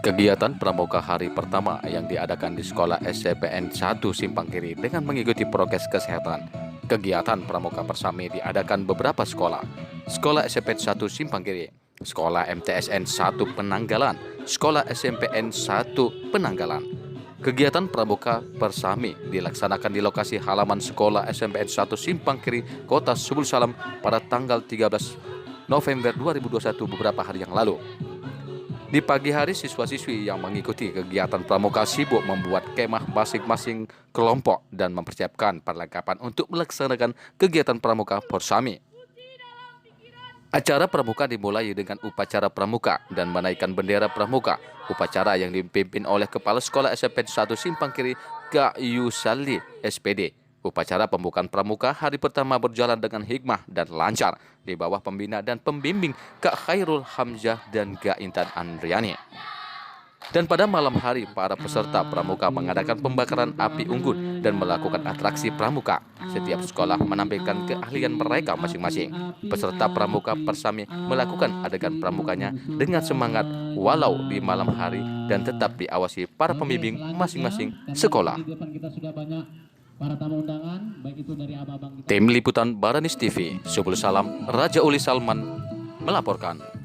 Kegiatan Pramuka hari pertama yang diadakan di Sekolah SCPN 1 Simpang Kiri dengan mengikuti prokes kesehatan. Kegiatan Pramuka Persami diadakan beberapa sekolah. Sekolah SCPN 1 Simpang Kiri, Sekolah MTSN 1 Penanggalan, Sekolah SMPN 1 Penanggalan. Kegiatan Pramuka Persami dilaksanakan di lokasi halaman Sekolah SMPN 1 Simpang Kiri, Kota Subul Salam pada tanggal 13 November 2021 beberapa hari yang lalu. Di pagi hari, siswa-siswi yang mengikuti kegiatan pramuka sibuk membuat kemah masing-masing kelompok dan mempersiapkan perlengkapan untuk melaksanakan kegiatan pramuka Persami. Acara pramuka dimulai dengan upacara pramuka dan menaikkan bendera pramuka. Upacara yang dipimpin oleh Kepala Sekolah SMP 1 Simpang Kiri, Kak Yusali, SPD. Upacara pembukaan pramuka hari pertama berjalan dengan hikmah dan lancar di bawah pembina dan pembimbing Kak Khairul Hamzah dan Kak Intan Andriani. Dan pada malam hari, para peserta pramuka mengadakan pembakaran api unggun dan melakukan atraksi pramuka. Setiap sekolah menampilkan keahlian mereka masing-masing. Peserta pramuka Persami melakukan adegan pramukanya dengan semangat walau di malam hari dan tetap diawasi para pembimbing masing-masing sekolah. Tim Liputan Baranis TV, Subul Salam, Raja Uli Salman melaporkan.